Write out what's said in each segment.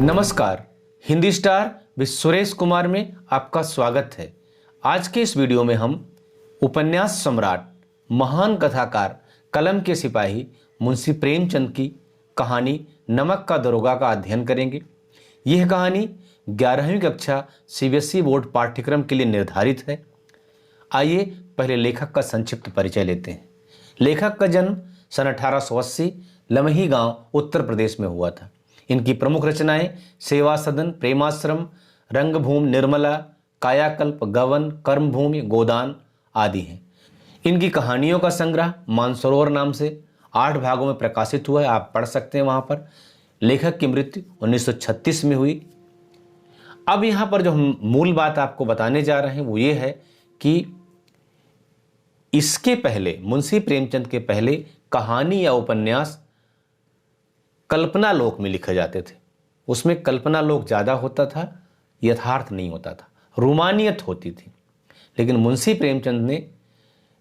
नमस्कार, Hindi star with Suresh Kumar में आपका स्वागत है। आज के इस वीडियो में हम उपन्यास सम्राट, महान कथाकार, कलम के सिपाही मुंशी प्रेमचंद की कहानी नमक का दरोगा का अध्ययन करेंगे। यह कहानी 11वीं कक्षा सीबीएसई बोर्ड पाठ्यक्रम के लिए निर्धारित है। आइए पहले लेखक का संक्षिप्त परिचय लेते हैं। लेखक का जन्म सन 1880 लमही गांव उत्तर प्रदेश में हुआ था। इनकी प्रमुख रचनाएं सेवा सदन, प्रेमाश्रम, रंगभूमि, निर्मला, कायाकल्प, गवन, कर्मभूमि, गोदान आदि हैं। इनकी कहानियों का संग्रह मानसरोवर नाम से 8 भागों में प्रकाशित हुआ है, आप पढ़ सकते हैं वहां पर। लेखक की मृत्यु 1936 में हुई। अब यहाँ पर जो हम मूल बात आपको बताने जा रहे हैं वो ये है कि इसके पहले, मुंशी प्रेमचंद के पहले कहानी या उपन्यास कल्पना लोक में लिखे जाते थे। उसमें कल्पना लोक ज़्यादा होता था, यथार्थ नहीं होता था, रोमानियत होती थी। लेकिन मुंशी प्रेमचंद ने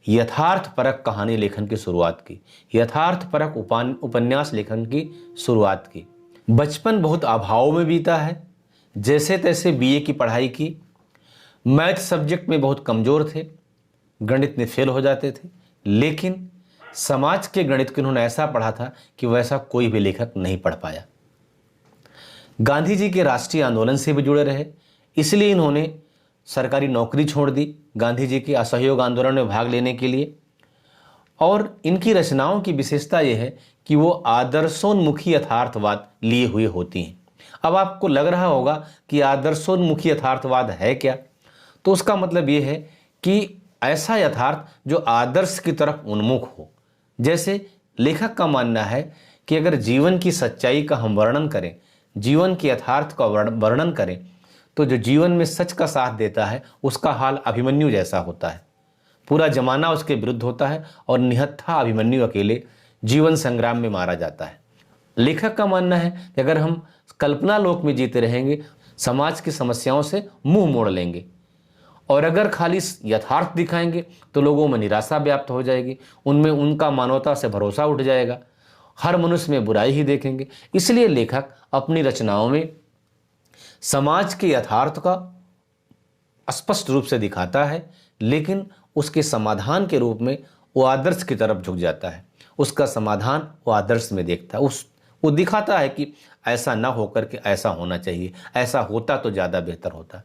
यथार्थपरक कहानी लेखन की शुरुआत की, यथार्थपरक उपन्यास लेखन की शुरुआत की। बचपन बहुत अभाव में बीता है, जैसे तैसे बीए की पढ़ाई की। मैथ सब्जेक्ट में बहुत कमज़ोर थे, गणित में फेल हो जाते थे। लेकिन समाज के गणित को इन्होंने ऐसा पढ़ा था कि वैसा कोई भी लेखक नहीं पढ़ पाया। गांधी जी के राष्ट्रीय आंदोलन से भी जुड़े रहे, इसलिए इन्होंने सरकारी नौकरी छोड़ दी गांधी जी के असहयोग आंदोलन में भाग लेने के लिए। और इनकी रचनाओं की विशेषता यह है कि वो आदर्शोन्मुखी यथार्थवाद लिए हुए होती हैं। अब आपको लग रहा होगा कि आदर्शोन्मुखी यथार्थवाद है क्या, तो उसका मतलब ये है कि ऐसा यथार्थ जो आदर्श की तरफ उन्मुख हो। जैसे लेखक का मानना है कि अगर जीवन की सच्चाई का हम वर्णन करें, जीवन के यथार्थ का वर्णन करें, तो जो जीवन में सच का साथ देता है उसका हाल अभिमन्यु जैसा होता है। पूरा जमाना उसके विरुद्ध होता है और निहत्था अभिमन्यु अकेले जीवन संग्राम में मारा जाता है। लेखक का मानना है कि अगर हम कल्पना लोक में जीते रहेंगे, समाज की समस्याओं से मुंह मोड़ लेंगे, और अगर खाली यथार्थ दिखाएंगे तो लोगों में निराशा व्याप्त हो जाएगी, उनमें उनका मानवता से भरोसा उठ जाएगा, हर मनुष्य में बुराई ही देखेंगे। इसलिए लेखक अपनी रचनाओं में समाज के यथार्थ का स्पष्ट रूप से दिखाता है, लेकिन उसके समाधान के रूप में वो आदर्श की तरफ झुक जाता है। उसका समाधान वो आदर्श में देखता है, वो दिखाता है कि ऐसा ना होकर के ऐसा होना चाहिए, ऐसा होता तो ज़्यादा बेहतर होता।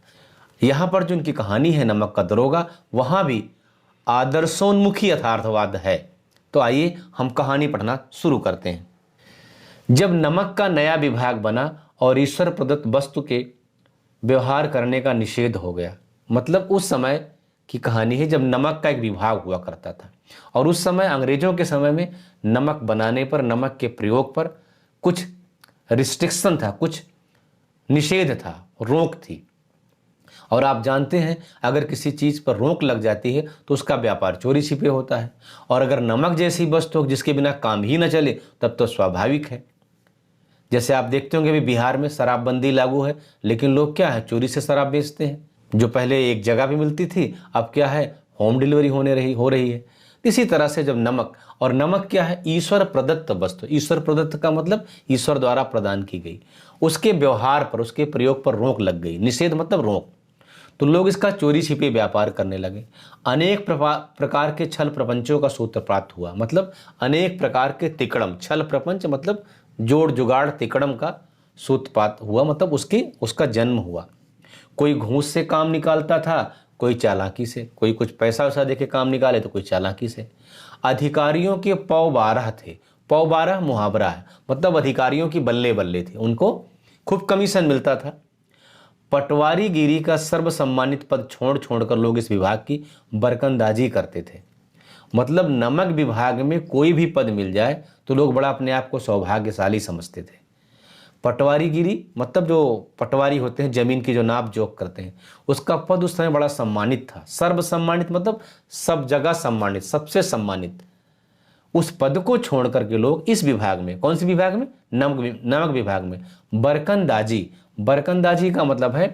यहाँ पर जो उनकी कहानी है नमक का दरोगा, वहाँ भी आदर्शोन्मुखी यथार्थवाद है। तो आइए हम कहानी पढ़ना शुरू करते हैं। जब नमक का नया विभाग बना और ईश्वर प्रदत्त वस्तु के व्यवहार करने का निषेध हो गया, मतलब उस समय की कहानी है जब नमक का एक विभाग हुआ करता था। और उस समय अंग्रेजों के समय में नमक बनाने पर, नमक के प्रयोग पर कुछ रिस्ट्रिक्शन था, कुछ निषेध था, रोक थी। और आप जानते हैं अगर किसी चीज़ पर रोक लग जाती है तो उसका व्यापार चोरी छिपे होता है। और अगर नमक जैसी वस्तु हो जिसके बिना काम ही न चले तब तो स्वाभाविक है। जैसे आप देखते होंगे अभी बिहार में शराबबंदी लागू है, लेकिन लोग क्या है, चोरी से शराब बेचते हैं। जो पहले एक जगह भी मिलती थी अब क्या है, होम डिलीवरी हो रही है। इसी तरह से जब नमक, और नमक क्या है, ईश्वर प्रदत्त वस्तु, ईश्वर प्रदत्त का मतलब ईश्वर द्वारा प्रदान की गई, उसके व्यवहार पर, उसके प्रयोग पर रोक लग गई। निषेध मतलब रोक, तो लोग इसका चोरी छिपे व्यापार करने लगे। अनेक प्रकार के छल प्रपंचों का सूत्रपात हुआ, मतलब अनेक प्रकार के तिकड़म, छल प्रपंच मतलब जोड़ जुगाड़, तिकड़म का सूत्रपात हुआ, मतलब उसका जन्म हुआ। कोई घूस से काम निकालता था, कोई चालाकी से, कोई कुछ पैसा वैसा देके काम निकाले तो कोई चालाकी से। अधिकारियों के पौ 12 थे, पौ 12 मुहावरा है, मतलब अधिकारियों की बल्ले बल्ले थे, उनको खूब कमीशन मिलता था। पटवारी गिरी का सर्वसम्मानित पद छोड़ छोड़कर लोग इस विभाग की बरकंदाजी करते थे। मतलब नमक विभाग में कोई भी पद मिल जाए तो लोग बड़ा अपने आप को सौभाग्यशाली समझते थे। पटवारी गिरी मतलब जो पटवारी होते हैं, जमीन की जो नाप जोख करते हैं, उसका पद उस समय बड़ा सम्मानित था। सर्वसम्मानित मतलब सब जगह सम्मानित, सबसे सम्मानित। उस पद को छोड़ करके लोग इस विभाग में, कौन सी विभाग में, नमक विभाग में बरकंदाजी, बरकंदाजी का मतलब है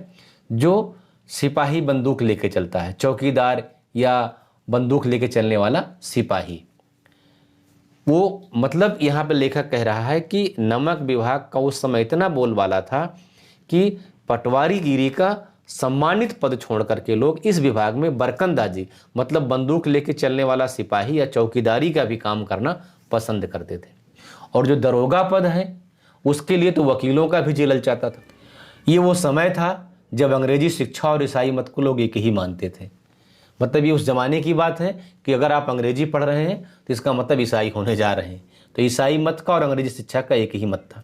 जो सिपाही बंदूक लेके चलता है, चौकीदार या बंदूक लेके चलने वाला सिपाही, वो मतलब यहाँ पे लेखक कह रहा है कि नमक विभाग का उस समय इतना बोलबाला था कि पटवारीगिरी का सम्मानित पद छोड़ करके लोग इस विभाग में बरकंदाजी मतलब बंदूक लेके चलने वाला सिपाही या चौकीदारी का भी काम करना पसंद करते थे। और जो दरोगा पद है उसके लिए तो वकीलों का भी जी ललचाता था। ये वो समय था जब अंग्रेजी शिक्षा और ईसाई मत को लोग एक ही मानते थे। मतलब ये उस जमाने की बात है कि अगर आप अंग्रेजी पढ़ रहे हैं तो इसका मतलब ईसाई होने जा रहे हैं। तो ईसाई मत का और अंग्रेजी शिक्षा का एक ही मत था।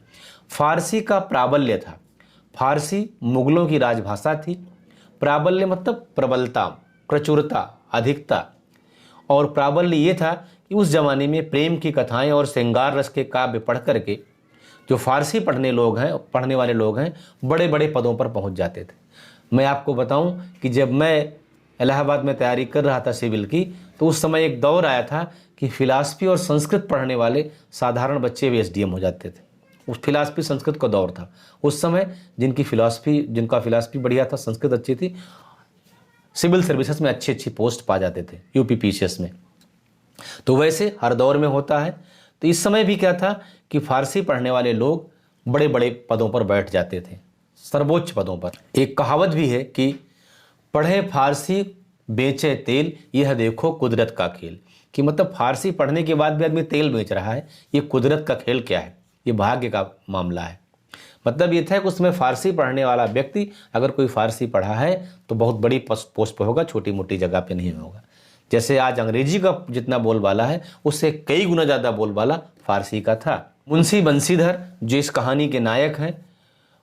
फारसी का प्राबल्य था। फारसी मुगलों की राजभाषा थी। प्राबल्य मतलब प्रबलता, प्रचुरता, अधिकता। और प्राबल्य ये था कि उस जमाने में प्रेम की कथाएं और श्रृंगार रस के काव्य पढ़ करके जो फारसी पढ़ने वाले लोग हैं बड़े बड़े पदों पर पहुंच जाते थे। मैं आपको बताऊं कि जब मैं इलाहाबाद में तैयारी कर रहा था सिविल की, तो उस समय एक दौर आया था कि फिलॉसफी और संस्कृत पढ़ने वाले साधारण बच्चे भी एसडीएम हो जाते थे। उस फिलॉसफी संस्कृत का दौर था। उस समय जिनका फिलॉसफी बढ़िया था, संस्कृत अच्छी थी, सिविल सर्विसेज में अच्छी अच्छी पोस्ट पा जाते थे, यूपीपीसीएस में। तो वैसे हर दौर में होता है। तो इस समय भी क्या था कि फारसी पढ़ने वाले लोग बड़े बड़े पदों पर बैठ जाते थे, सर्वोच्च पदों पर। एक कहावत भी है कि पढ़े फारसी बेचे तेल, यह देखो कुदरत का खेल। कि मतलब फारसी पढ़ने के बाद भी आदमी तेल बेच रहा है, ये कुदरत का खेल क्या है, ये भाग्य का मामला है। मतलब ये था कि उसमें फारसी पढ़ने वाला व्यक्ति अगर कोई फारसी पढ़ा है तो बहुत बड़ी पोस्ट पर होगा, छोटी मोटी जगह पे नहीं होगा। जैसे आज अंग्रेजी का जितना बोलबाला है उससे कई गुना ज़्यादा बोलबाला फारसी का था। मुंशी बंसीधर जो इस कहानी के नायक हैं,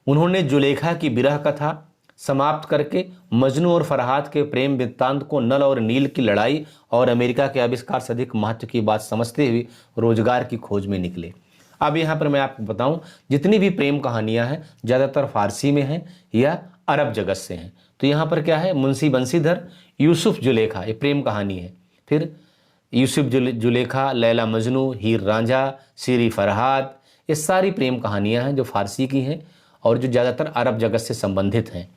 उन्होंने जुलेखा की विरह कथा समाप्त करके मजनू और फरहाद के प्रेम वृत्तांत को नल और नील की लड़ाई और अमेरिका के आविष्कार से अधिक महत्व की बात समझते हुए रोजगार की खोज में निकले। अब यहाँ पर मैं आपको बताऊं, जितनी भी प्रेम कहानियां हैं ज़्यादातर फारसी में हैं या अरब जगत से हैं। तो यहाँ पर क्या है, मुंशी बंसीधर, यूसुफ जुलेखा, ये प्रेम कहानी है। फिर यूसुफ जुलेखा, लैला मजनू, हीर रांझा, सीरी फरहाद, ये सारी प्रेम कहानियाँ हैं जो फारसी की हैं और जो ज़्यादातर अरब जगत से संबंधित हैं।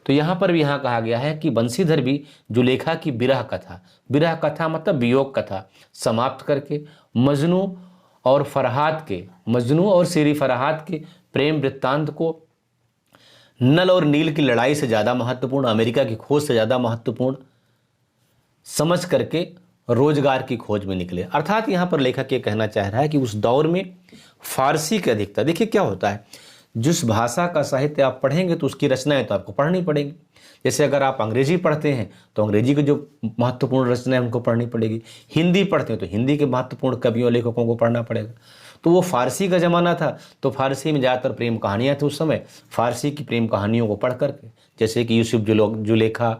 तो यहाँ पर भी यहाँ कहा गया है कि बंसीधर भी जुलेखा की विरह कथा मतलब वियोग कथा समाप्त करके मजनू और सीरी फरहाद के प्रेम वृत्तांत को नल और नील की लड़ाई से ज़्यादा महत्वपूर्ण, अमेरिका की खोज से ज़्यादा महत्वपूर्ण समझ करके रोजगार की खोज में निकले। अर्थात यहाँ पर लेखक ये कहना चाह रहा है कि उस दौर में फारसी की अधिकता। देखिए क्या होता है, जिस भाषा का साहित्य आप पढ़ेंगे तो उसकी रचनाएं तो आपको पढ़नी पड़ेगी। जैसे अगर आप अंग्रेजी पढ़ते हैं तो अंग्रेजी की जो महत्वपूर्ण रचनाएं उनको पढ़नी पड़ेगी। हिंदी पढ़ते हैं तो हिंदी के महत्वपूर्ण कवियों लेखकों को पढ़ना पड़ेगा। तो वो फारसी का ज़माना था, तो फारसी में ज़्यादातर प्रेम कहानियाँ थी उस समय। फारसी की प्रेम कहानियों को पढ़ करके, जैसे कि यूसुफ जुलेखा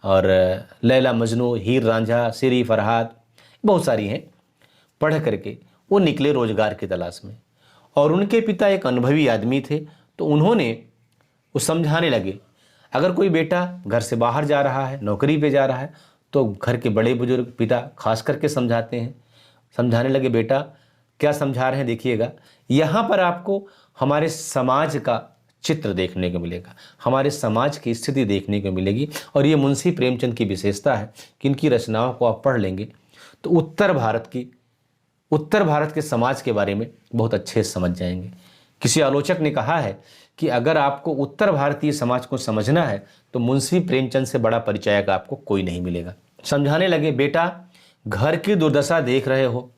और लैला मजनू, हीर रांझा, सीरी फरहाद, बहुत सारी हैं, पढ़ करके वो निकले रोजगार की तलाश में। और उनके पिता एक अनुभवी आदमी थे, तो उन्होंने वो समझाने लगे, अगर कोई बेटा घर से बाहर जा रहा है, नौकरी पे जा रहा है, तो घर के बड़े बुजुर्ग पिता खास करके समझाते हैं। समझाने लगे, बेटा क्या समझा रहे हैं देखिएगा, यहाँ पर आपको हमारे समाज का चित्र देखने को मिलेगा, हमारे समाज की स्थिति देखने को मिलेगी। और ये मुंशी प्रेमचंद की विशेषता है कि इनकी रचनाओं को आप पढ़ लेंगे तो उत्तर भारत के समाज के बारे में बहुत अच्छे से समझ जाएंगे। किसी आलोचक ने कहा है कि अगर आपको उत्तर भारतीय समाज को समझना है तो मुंशी प्रेमचंद से बड़ा परिचायक आपको कोई नहीं मिलेगा। समझाने लगे, बेटा घर की दुर्दशा देख रहे हो,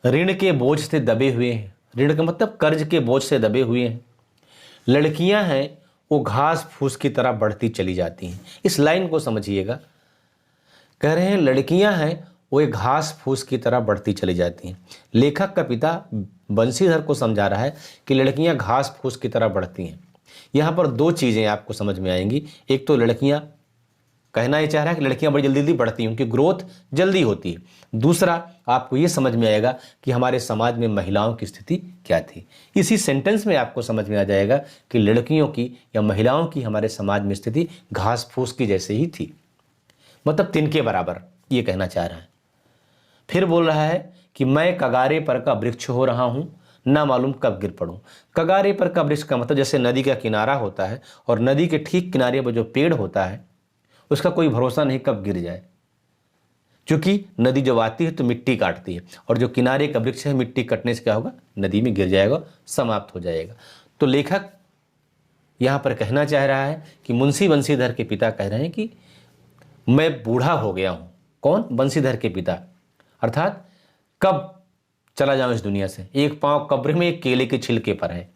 ऋण के बोझ से दबे हुए हैं, ऋण का मतलब कर्ज के बोझ से दबे हुए हैं। लड़कियां हैं वो घास फूस की तरह बढ़ती चली जाती हैं। इस लाइन को समझिएगा, कह रहे हैं लड़कियां हैं वो एक घास फूस की तरह बढ़ती चली जाती हैं। लेखक का पिता बंसीधर को समझा रहा है कि लड़कियां घास फूस की तरह बढ़ती हैं। यहाँ पर दो चीज़ें आपको समझ में आएंगी। एक तो लड़कियां, कहना ये चाह रहा है कि लड़कियां बड़ी जल्दी जल्दी बढ़ती हैं, उनकी ग्रोथ जल्दी होती है। दूसरा आपको ये समझ में आएगा कि हमारे समाज में महिलाओं की स्थिति क्या थी। इसी सेंटेंस में आपको समझ में आ जाएगा कि लड़कियों की या महिलाओं की हमारे समाज में स्थिति घास फूस की जैसे ही थी, मतलब तिनके बराबर, ये कहना चाह रहा है। फिर बोल रहा है कि मैं कगारे पर का वृक्ष हो रहा हूं, ना मालूम कब गिर पड़ूं। कगारे पर का वृक्ष का मतलब जैसे नदी का किनारा होता है और नदी के ठीक किनारे पर जो पेड़ होता है उसका कोई भरोसा नहीं कब गिर जाए, क्योंकि नदी जब आती है तो मिट्टी काटती है, और जो किनारे का वृक्ष है मिट्टी कटने से क्या होगा, नदी में गिर जाएगा, समाप्त हो जाएगा। तो लेखक यहाँ पर कहना चाह रहा है कि मुंशी बंशीधर के पिता कह रहे हैं कि मैं बूढ़ा हो गया हूँ। कौन? बंशीधर के पिता। अर्थात कब चला जाऊँ इस दुनिया से, एक पाँव कब्र में एक केले के छिलके पर है।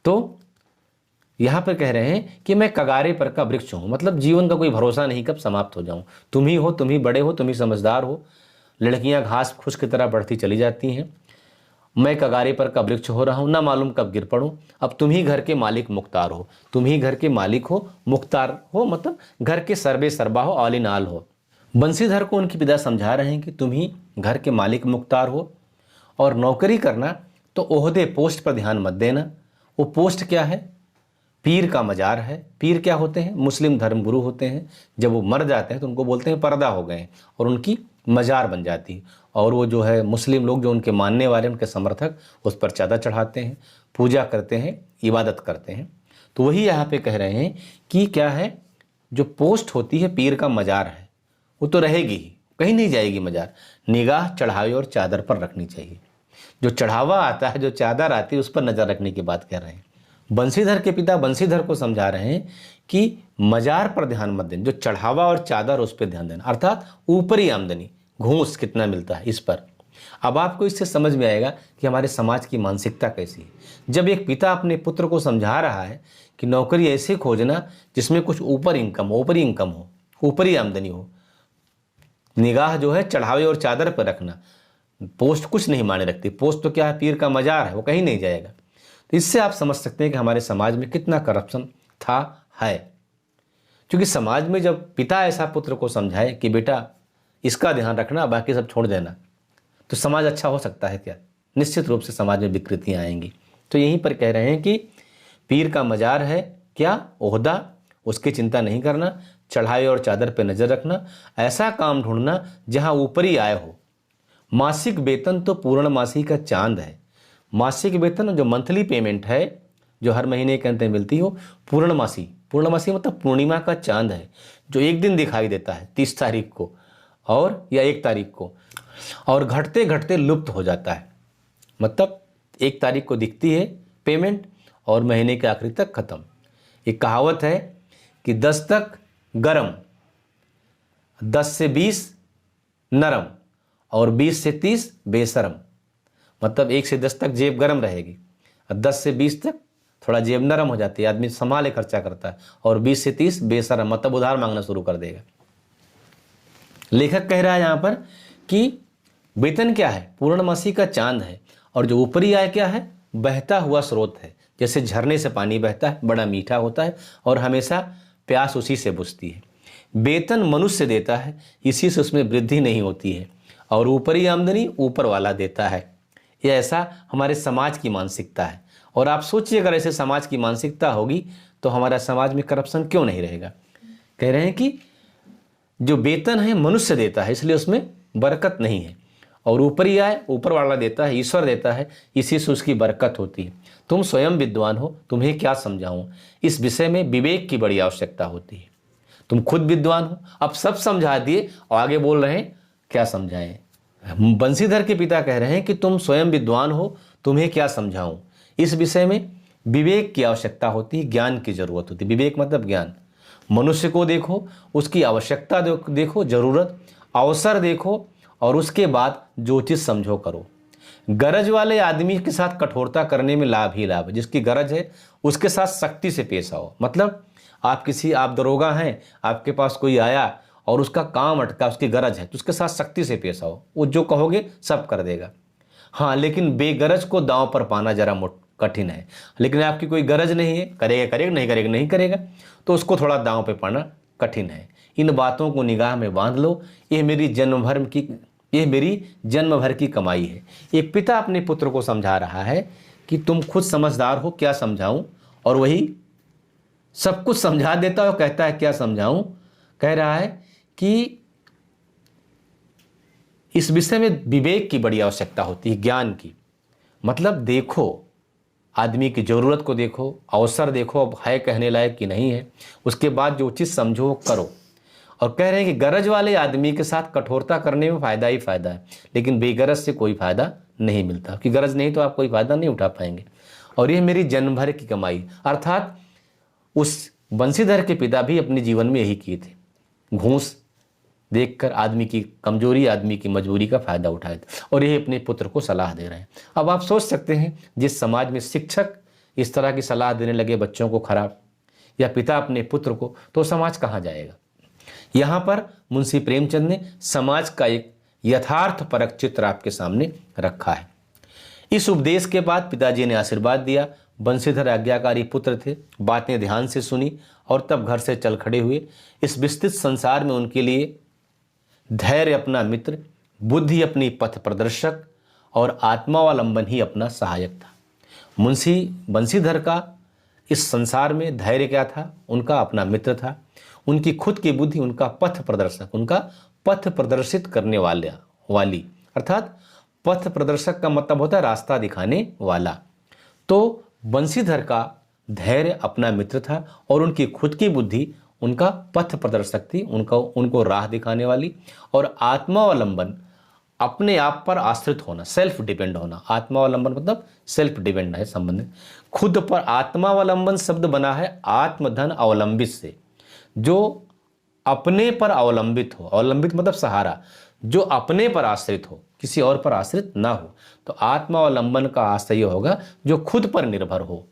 तो यहाँ पर कह रहे हैं कि मैं कगारे पर का वृक्ष हूँ, मतलब जीवन का कोई भरोसा नहीं कब समाप्त हो जाऊँ। तुम ही हो, तुम ही बड़े हो, तुम ही समझदार हो। लड़कियाँ घास फूस की तरह बढ़ती चली जाती हैं। मैं कगारे पर का वृक्ष हो रहा हूँ, ना मालूम कब गिर पड़ूँ। अब तुम ही घर के मालिक मुख्तार हो, तुम ही घर के मालिक हो, मुख्तार हो, मतलब घर के सर्वे सर्वा हो, ऑल इन ऑल हो। बंशीधर को उनके पिता समझा रहे हैं कि तुम ही घर के मालिक मुख्तार हो, और नौकरी करना तो ओहदे पोस्ट पर ध्यान मत देना। वो पोस्ट क्या है? पीर का मजार है। पीर क्या होते हैं? मुस्लिम धर्मगुरु होते हैं। जब वो मर जाते हैं तो उनको बोलते हैं पर्दा हो गए, और उनकी मजार बन जाती है। और वो जो है मुस्लिम लोग जो उनके मानने वाले, उनके समर्थक, उस पर चादर चढ़ाते हैं, पूजा करते हैं, इबादत करते हैं। तो वही यहाँ पे कह रहे हैं कि क्या है, जो पोस्ट होती है पीर का मजार है, वो तो रहेगी ही, कहीं नहीं जाएगी मजार। निगाह चढ़ावे और चादर पर रखनी चाहिए। जो चढ़ावा आता है, जो चादर आती है, उस पर नज़र रखने की बात कर रहे हैं। बंशीधर के पिता बंशीधर को समझा रहे हैं कि मजार पर ध्यान मत देना, जो चढ़ावा और चादर उस पर ध्यान देना, अर्थात ऊपरी आमदनी, घूस कितना मिलता है इस पर। अब आपको इससे समझ में आएगा कि हमारे समाज की मानसिकता कैसी है। जब एक पिता अपने पुत्र को समझा रहा है कि नौकरी ऐसे खोजना जिसमें कुछ ऊपरी इनकम हो, ऊपरी आमदनी हो, निगाह जो है चढ़ावे और चादर पर रखना। पोस्ट कुछ नहीं माने रखती। पोस्ट तो क्या है? पीर का मजार है, वो कहीं नहीं जाएगा। तो इससे आप समझ सकते हैं कि हमारे समाज में कितना करप्शन था, है। क्योंकि समाज में जब पिता ऐसा पुत्र को समझाए कि बेटा इसका ध्यान रखना, बाकी सब छोड़ देना, तो समाज अच्छा हो सकता है क्या? निश्चित रूप से समाज में विकृतियाँ आएंगी। तो यहीं पर कह रहे हैं कि पीर का मजार है, क्या? ओहदा, उसकी चिंता नहीं करना। चढ़ाई और चादर पर नज़र रखना। ऐसा काम ढूंढना जहाँ ऊपरी आय हो। मासिक वेतन तो पूर्णमासी का चांद है। मासिक वेतन जो मंथली पेमेंट है, जो हर महीने के अंत में मिलती हो, पूर्णमासी मतलब पूर्णिमा का चांद है, जो एक दिन दिखाई देता है 30 तारीख को और या 1 तारीख को, और घटते घटते लुप्त हो जाता है। मतलब 1 तारीख को दिखती है पेमेंट और महीने के आखिरी तक खत्म। एक कहावत है कि 10 तक गरम, 10 से 20 नरम और 20 से 30 बेशरम। मतलब 1 से 10 तक जेब गरम रहेगी, और 10 से 20 तक थोड़ा जेब नरम हो जाती है, आदमी संभाले खर्चा करता है, और 20 से 30 बेशरम, मतलब उधार मांगना शुरू कर देगा। लेखक कह रहा है यहाँ पर कि वेतन क्या है? पूर्णमासी का चांद है, और जो ऊपरी आय क्या है? बहता हुआ स्रोत है। जैसे झरने से पानी बहता है, बड़ा मीठा होता है और हमेशा प्यास उसी से बुझती है। वेतन मनुष्य देता है, इसी से उसमें वृद्धि नहीं होती है, और ऊपरी आमदनी ऊपर वाला देता है। यह ऐसा हमारे समाज की मानसिकता है। और आप सोचिए, अगर ऐसे समाज की मानसिकता होगी तो हमारा समाज में करप्शन क्यों नहीं रहेगा। कह रहे हैं कि जो वेतन है मनुष्य देता है, इसलिए उसमें बरकत नहीं है, और ऊपरी आय ऊपर वाला देता है, ईश्वर देता है, इसी से उसकी बरकत होती है। तुम स्वयं विद्वान हो, तुम्हें क्या समझाऊं। इस विषय में विवेक की बड़ी आवश्यकता होती है। तुम खुद विद्वान हो, अब सब समझा दिए और आगे बोल रहे हैं क्या समझाएं। बंशीधर के पिता कह रहे हैं कि तुम स्वयं विद्वान हो, तुम्हें क्या समझाऊं। इस विषय में विवेक की आवश्यकता होती है, ज्ञान की जरूरत होती है। विवेक मतलब ज्ञान। मनुष्य को देखो, उसकी आवश्यकता देखो, जरूरत, अवसर देखो, और उसके बाद जो चीज़ समझो करो। गरज वाले आदमी के साथ कठोरता करने में लाभ ही लाभ है। जिसकी गरज है उसके साथ सख्ती से पेश आओ। मतलब आप दरोगा हैं, आपके पास कोई आया और उसका काम अटका, उसकी गरज है, तो उसके साथ सख्ती से पेश आओ। वो जो कहोगे सब कर देगा। हाँ, लेकिन बेगरज को दांव पर पाना जरा कठिन है। लेकिन आपकी कोई गरज नहीं है, करेगा, नहीं करेगा, तो उसको थोड़ा दांव पे पाना कठिन है। इन बातों को निगाह में बांध लो। यह मेरी जन्म भर की कमाई है। एक पिता अपने पुत्र को समझा रहा है कि तुम खुद समझदार हो, क्या समझाऊं, और वही सब कुछ समझा देता है और कहता है क्या समझाऊं। कह रहा है कि इस विषय में विवेक की बड़ी आवश्यकता होती है, ज्ञान की। मतलब देखो, आदमी की ज़रूरत को देखो, अवसर देखो, अब है कहने लायक कि नहीं है, उसके बाद जो चीज़ समझो करो। और कह रहे हैं कि गरज वाले आदमी के साथ कठोरता करने में फ़ायदा ही फ़ायदा है, लेकिन बेगरज से कोई फ़ायदा नहीं मिलता, क्योंकि गरज नहीं तो आप कोई फ़ायदा नहीं उठा पाएंगे। और यह मेरी जन्म भर की कमाई, अर्थात उस बंशीधर के पिता भी अपने जीवन में यही किए थे, घूस देखकर आदमी की कमजोरी, आदमी की मजबूरी का फायदा उठाए थे, और यही अपने पुत्र को सलाह दे रहे हैं। अब आप सोच सकते हैं, जिस समाज में शिक्षक इस तरह की सलाह देने लगे बच्चों को खराब, या पिता अपने पुत्र को, तो समाज कहाँ जाएगा। यहाँ पर मुंशी प्रेमचंद ने समाज का एक यथार्थपरक चित्र आपके सामने रखा है। इस उपदेश के बाद पिताजी ने आशीर्वाद दिया। बंशीधर आज्ञाकारी पुत्र थे, बातें ध्यान से सुनी और तब घर से चल खड़े हुए। इस विस्तृत संसार में उनके लिए धैर्य अपना मित्र, बुद्धि अपनी पथ प्रदर्शक और आत्मावलंबन ही अपना सहायक था। मुंशी बंशीधर का इस संसार में धैर्य क्या था? उनका अपना मित्र था, उनकी खुद की बुद्धि उनका पथ प्रदर्शक, उनका पथ प्रदर्शित करने वाली, अर्थात पथ प्रदर्शक का मतलब होता है रास्ता दिखाने वाला। तो बंशीधर का धैर्य अपना मित्र था और उनकी खुद की बुद्धि उनका पथ प्रदर्शक थी, उनको राह दिखाने वाली। और आत्मावलंबन, अपने आप पर आश्रित होना, सेल्फ डिपेंड होना। आत्मावलंबन मतलब सेल्फ डिपेंड है संबंधित, खुद पर। आत्मावलंबन शब्द बना है आत्मधन अवलंबित से, जो अपने पर अवलंबित हो। अवलंबित मतलब सहारा, जो अपने पर आश्रित हो, किसी और पर आश्रित ना हो। तो आत्मावलंबन का आशय होगा जो खुद पर निर्भर हो।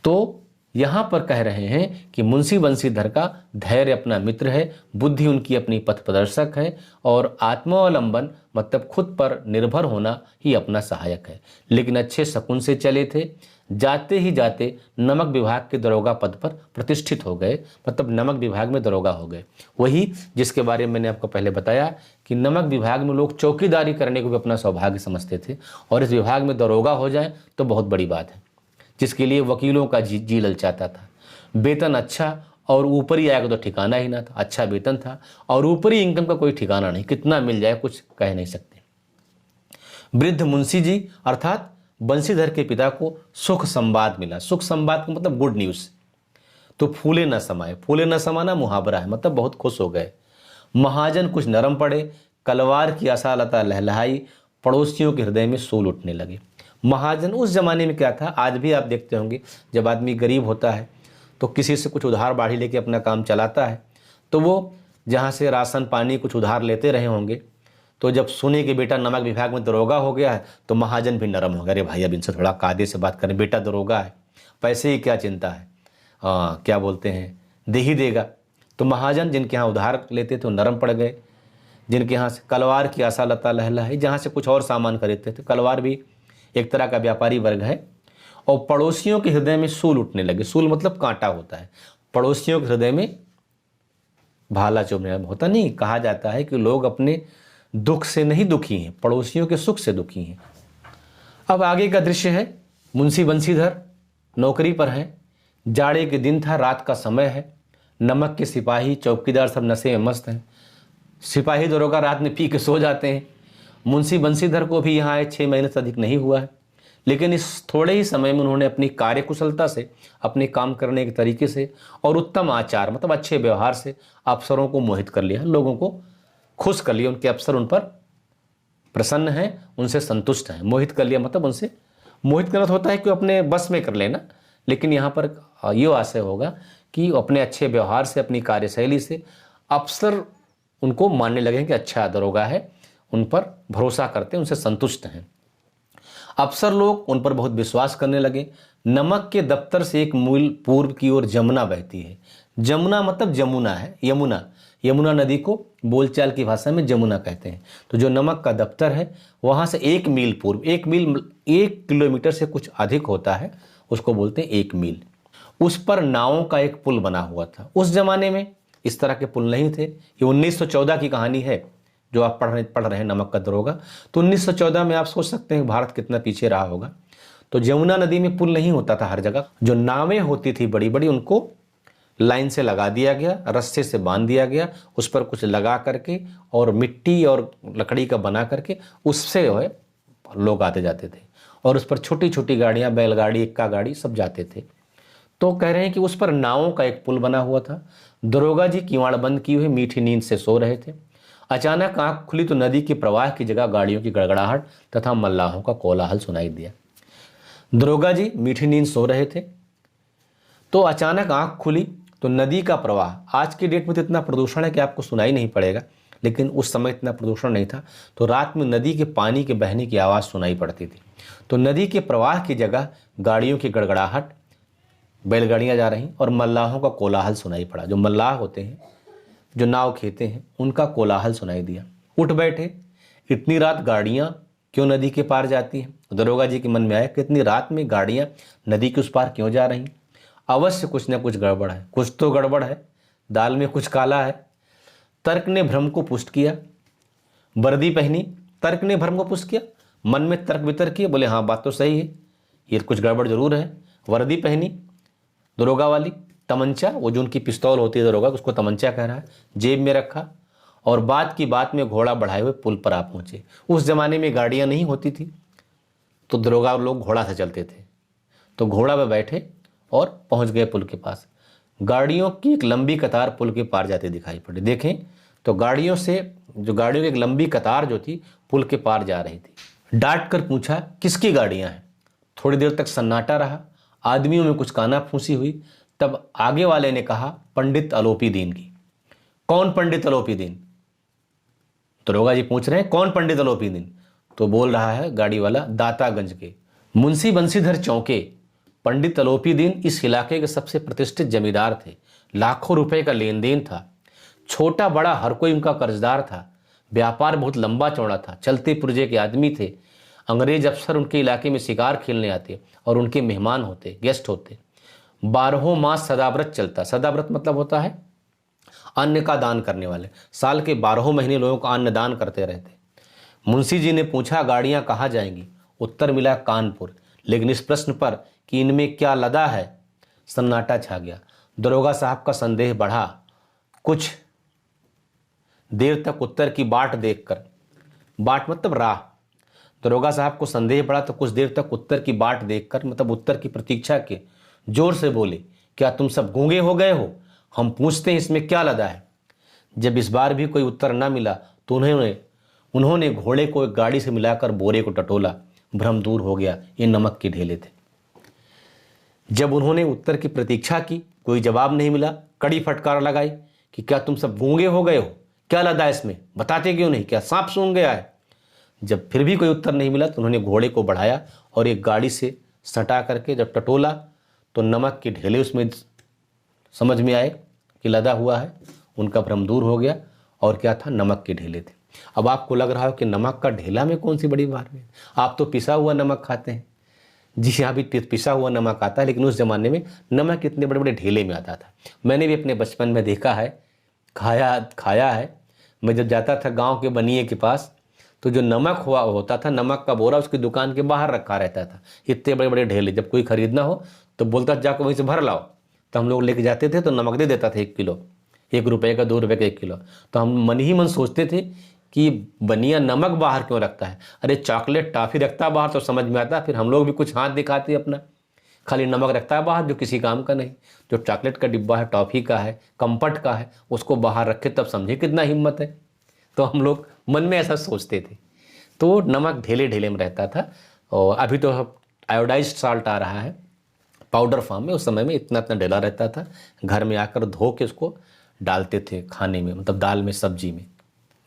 तो यहां पर कह रहे हैं कि मुंशी बंशीधर का धैर्य अपना मित्र है, बुद्धि उनकी अपनी पथ प्रदर्शक है, और आत्मावलंबन मतलब खुद पर निर्भर होना ही अपना सहायक है। लेकिन अच्छे शकुन से चले थे, जाते ही जाते नमक विभाग के दरोगा पद पर प्रतिष्ठित हो गए, मतलब नमक विभाग में दरोगा हो गए। वही जिसके बारे में मैंने आपको पहले बताया कि नमक विभाग में लोग चौकीदारी करने को भी अपना सौभाग्य समझते थे, और इस विभाग में दरोगा हो जाए तो बहुत बड़ी बात है, जिसके लिए वकीलों का जी ललचाता था। वेतन अच्छा और ऊपरी आय का तो ठिकाना ही ना था। अच्छा वेतन था और ऊपरी इनकम का कोई ठिकाना नहीं, कितना मिल जाए कुछ कह नहीं सकते। वृद्ध मुंशी जी अर्थात बंशीधर के पिता को सुख संवाद मिला। सुख संवाद का मतलब गुड न्यूज। तो फूले न समाये, फूले न समाना मुहावरा है, मतलब बहुत खुश हो गए। महाजन कुछ नरम पड़े, कलवार की आशालता लहलहाई, पड़ोसियों के हृदय में सूल उठने लगे। महाजन उस जमाने में क्या था, आज भी आप देखते होंगे, जब आदमी गरीब होता है तो किसी से कुछ उधार बाढ़ी लेके अपना काम चलाता है, तो वो जहाँ से राशन पानी कुछ उधार लेते रहे होंगे, तो जब सुने कि बेटा नमक विभाग में दरोगा हो गया है तो महाजन भी नरम हो गया। अरे भाई अब इनसे थोड़ा कायदे से बात करें, बेटा दरोगा है, पैसे की क्या चिंता है, क्या बोलते हैं, दे ही देगा। तो महाजन जिनके यहाँ उधार लेते थे वो नरम पड़ गए। जिनके यहाँ से कलवार की आशा लता लहलहाई, जहाँ से कुछ और सामान खरीदते थे, कलवार भी एक तरह का व्यापारी वर्ग है। और पड़ोसियों के हृदय में सूल उठने लगे। सूल मतलब कांटा होता है। पड़ोसियों के हृदय में भाला चुभने होता नहीं, कहा जाता है कि लोग अपने दुख से नहीं दुखी हैं, पड़ोसियों के सुख से दुखी हैं। अब आगे का दृश्य है, मुंशी बंशीधर नौकरी पर हैं, जाड़े के दिन था, रात का समय है, नमक के सिपाही चौकीदार सब नशे में मस्त हैं। सिपाही दरोगा रात में पी के सो जाते हैं। मुंशी बंशीधर को भी यहाँ आए 6 महीने से अधिक नहीं हुआ है, लेकिन इस थोड़े ही समय में उन्होंने अपनी कार्यकुशलता से, अपने काम करने के तरीके से और उत्तम आचार मतलब अच्छे व्यवहार से अफसरों को मोहित कर लिया, लोगों को खुश कर लिया। उनके अफसर उन पर प्रसन्न हैं, उनसे संतुष्ट हैं। मोहित कर लिया मतलब उनसे मोहित करना होता है कि अपने बस में कर लेना, लेकिन यहाँ पर ये आशय होगा कि अपने अच्छे व्यवहार से, अपनी कार्यशैली से अफसर उनको मानने लगे कि अच्छा दरोगा है, उन पर भरोसा करते हैं, उनसे संतुष्ट हैं। अफसर लोग उन पर बहुत विश्वास करने लगे। नमक के दफ्तर से एक मील पूर्व की ओर जमुना बहती है। जमुना मतलब जमुना है, यमुना, यमुना नदी को बोलचाल की भाषा में जमुना कहते हैं। तो जो नमक का दफ्तर है वहाँ से 1 मील पूर्व, 1 मील 1 किलोमीटर से कुछ अधिक होता है, उसको बोलते हैं 1 मील। उस पर नावों का एक पुल बना हुआ था। उस जमाने में इस तरह के पुल नहीं थे। ये 1914 की कहानी है जो आप पढ़ रहे हैं, नमक का दरोगा। तो 1914 में आप सोच सकते हैं भारत कितना पीछे रहा होगा। तो यमुना नदी में पुल नहीं होता था हर जगह। जो नावें होती थी बड़ी बड़ी, उनको लाइन से लगा दिया गया, रस्से से बांध दिया गया, उस पर कुछ लगा करके और मिट्टी और लकड़ी का बना करके उससे जो है लोग आते जाते थे। और उस पर छोटी छोटी गाड़ियाँ, बैलगाड़ी, इक्का गाड़ी सब जाते थे। तो कह रहे हैं कि उस पर नावों का एक पुल बना हुआ था। दरोगा जी किवाड़ बंद किए हुए मीठी नींद से सो रहे थे। अचानक आंख खुली तो नदी के प्रवाह की जगह गाड़ियों की गड़गड़ाहट तथा मल्लाहों का कोलाहल सुनाई दिया। दरोगा जी मीठी नींद सो रहे थे तो अचानक आंख खुली तो नदी का प्रवाह, आज की डेट में तो इतना प्रदूषण है कि आपको सुनाई नहीं पड़ेगा, लेकिन उस समय इतना प्रदूषण नहीं था। तो रात में नदी के पानी के बहने की आवाज़ सुनाई पड़ती थी। तो नदी के प्रवाह की जगह गाड़ियों की गड़गड़ाहट, बैलगाड़ियाँ जा रही और मल्लाहों का कोलाहल सुनाई पड़ा। जो मल्लाह होते हैं, जो नाव खेते हैं, उनका कोलाहल सुनाई दिया। उठ बैठे, इतनी रात गाड़ियाँ क्यों नदी के पार जाती हैं? दरोगा जी के मन में आया कि इतनी रात में गाड़ियाँ नदी के उस पार क्यों जा रही? अवश्य कुछ न कुछ गड़बड़ है, कुछ तो गड़बड़ है, दाल में कुछ काला है। तर्क ने भ्रम को पुष्ट किया। वर्दी पहनी, तर्क ने भ्रम को पुष्ट किया, मन में तर्क वितर्क किए, बोले हाँ बात तो सही है, ये कुछ गड़बड़ जरूर है। वर्दी पहनी दरोगा वाली, तमंचा, वो जो उनकी पिस्तौल होती है दरोगा, उसको तमंचा कह रहा है, जेब में रखा और बात की बात में घोड़ा बढ़ाए हुए पुल पर आ पहुंचे। उस जमाने में गाड़ियां नहीं होती थी तो दरोगा लोग घोड़ा से चलते थे। तो घोड़ा पे बैठे और पहुंच गए पुल के पास। गाड़ियों की एक लंबी कतार पुल के पार जाते दिखाई पड़े। देखें तो गाड़ियों की एक लंबी कतार जो थी पुल के पार जा रही थी। डांट कर पूछा किसकी गाड़ियां हैं? थोड़ी देर तक सन्नाटा रहा, आदमियों में कुछ काना फूसी हुई। तब आगे वाले ने कहा पंडित अलोपी दीन की। कौन पंडित अलोपी दीन? दरोगा जी पूछ रहे हैं कौन पंडित अलोपी दीन? तो बोल रहा है गाड़ी वाला, दातागंज के मुंशी बंशीधर चौके पंडित अलोपी दीन इस इलाके के सबसे प्रतिष्ठित जमींदार थे। लाखों रुपए का लेन देन था, छोटा बड़ा हर कोई उनका कर्जदार था। व्यापार बहुत लंबा चौड़ा था, चलते पुर्जे के आदमी थे। अंग्रेज अफसर उनके इलाके में शिकार खेलने आते और उनके मेहमान होते, गेस्ट होते। 12 मास सदाव्रत चलता। सदाव्रत मतलब होता है अन्न का दान करने वाले। साल के 12 महीने लोगों का अन्न दान करते रहते। मुंशी जी ने पूछा गाड़ियां कहाँ जाएंगी? उत्तर मिला कानपुर। लेकिन इस प्रश्न पर कि इनमें क्या लदा है, सन्नाटा छा गया। दरोगा साहब का संदेह बढ़ा। कुछ देर तक उत्तर की बाट देखकर, बाट मतलब राह, दरोगा साहब को संदेह पड़ा तो कुछ देर तक उत्तर की बाट देखकर, मतलब उत्तर की प्रतीक्षा के, जोर से बोले क्या तुम सब गूंगे हो गए हो? हम पूछते हैं इसमें क्या लदा है। जब इस बार भी कोई उत्तर न मिला तो उन्होंने घोड़े को एक गाड़ी से मिलाकर बोरे को टटोला। भ्रम दूर हो गया, ये नमक के ढेले थे। जब उन्होंने उत्तर की प्रतीक्षा की, कोई जवाब नहीं मिला। कड़ी फटकार लगाई कि क्या तुम सब गूंगे हो गए हो? क्या लदा है इसमें, बताते क्यों नहीं? क्या सांप सूंघ गया है? जब फिर भी कोई उत्तर नहीं मिला तो उन्होंने घोड़े को बढ़ाया और एक गाड़ी से सटा करके जब टटोला तो नमक के ढेले उसमें समझ में आए कि लदा हुआ है। उनका भ्रम दूर हो गया और क्या था, नमक के ढेले थे। अब आपको लग रहा हो कि नमक का ढेला में कौन सी बड़ी बात है, आप तो पिसा हुआ नमक खाते हैं। जी हाँ, भी पिसा हुआ नमक आता है, लेकिन उस ज़माने में नमक इतने बड़े बड़े ढेले में आता था। मैंने भी अपने बचपन में देखा है, खाया है। मैं जब जाता था गांव के बनिए के पास तो जो नमक होता था, नमक का बोरा उसकी दुकान के बाहर रखा रहता था, इतने बड़े बड़े ढेले। जब कोई खरीदना हो तो बोलता जाकर वहीं से भर लाओ, तो हम लोग लेके जाते थे तो नमक दे देता था 1 किलो, 1 रुपये का, 2 रुपये का 1 किलो। तो हम मन ही मन सोचते थे कि बनिया नमक बाहर क्यों रखता है? अरे चॉकलेट टॉफ़ी रखता है बाहर तो समझ में आता। फिर हम लोग भी कुछ हाथ दिखाते अपना, खाली नमक रखता है बाहर जो किसी काम का नहीं। जो चॉकलेट का डिब्बा है, टॉफ़ी का है, कंफर्ट का है, उसको बाहर रखे तब समझे कितना हिम्मत है। तो हम लोग मन में ऐसा सोचते थे। तो नमक ढेले ढेले में रहता था। और अभी तो आयोडाइज्ड साल्ट आ रहा है पाउडर फॉर्म में, उस समय में इतना इतना ढेला रहता था। घर में आकर धो के उसको डालते थे खाने में, मतलब दाल में, सब्जी में,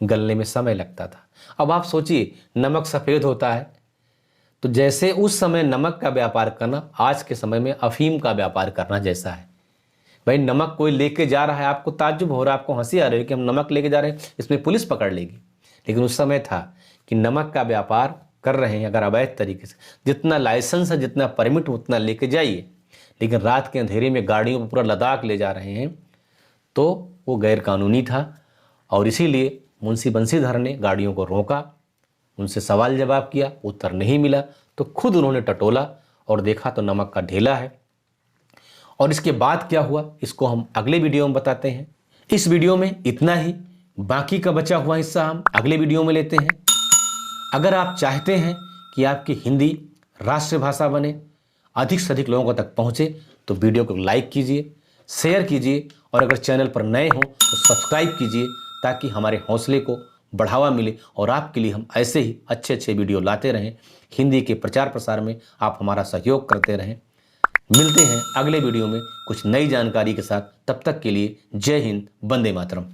गलने में समय लगता था। अब आप सोचिए नमक सफ़ेद होता है, तो जैसे उस समय नमक का व्यापार करना आज के समय में अफीम का व्यापार करना जैसा है। भाई नमक कोई लेके जा रहा है, आपको ताज्जुब हो रहा है, आपको हंसी आ रही है कि हम नमक लेके जा रहे हैं, इसमें पुलिस पकड़ लेगी। लेकिन उस समय था कि नमक का व्यापार कर रहे हैं अगर अवैध तरीके से, जितना लाइसेंस है, जितना परमिट, उतना लेके जाइए। लेकिन रात के अंधेरे में गाड़ियों पर पूरा लद्दाख ले जा रहे हैं तो वो गैर कानूनी था। और इसीलिए मुंशी बंशीधर ने गाड़ियों को रोका, उनसे सवाल जवाब किया, उत्तर नहीं मिला तो खुद उन्होंने टटोला और देखा तो नमक का ढेला है। और इसके बाद क्या हुआ इसको हम अगले वीडियो में बताते हैं। इस वीडियो में इतना ही, बाकी का बचा हुआ हिस्सा हम अगले वीडियो में लेते हैं। अगर आप चाहते हैं कि आपकी हिंदी राष्ट्रभाषा बने, अधिक से अधिक लोगों तक पहुँचे, तो वीडियो को लाइक कीजिए, शेयर कीजिए और अगर चैनल पर नए हों तो सब्सक्राइब कीजिए ताकि हमारे हौसले को बढ़ावा मिले और आपके लिए हम ऐसे ही अच्छे अच्छे वीडियो लाते रहें। हिंदी के प्रचार प्रसार में आप हमारा सहयोग करते रहें। मिलते हैं अगले वीडियो में कुछ नई जानकारी के साथ। तब तक के लिए जय हिंद, वंदे मातरम।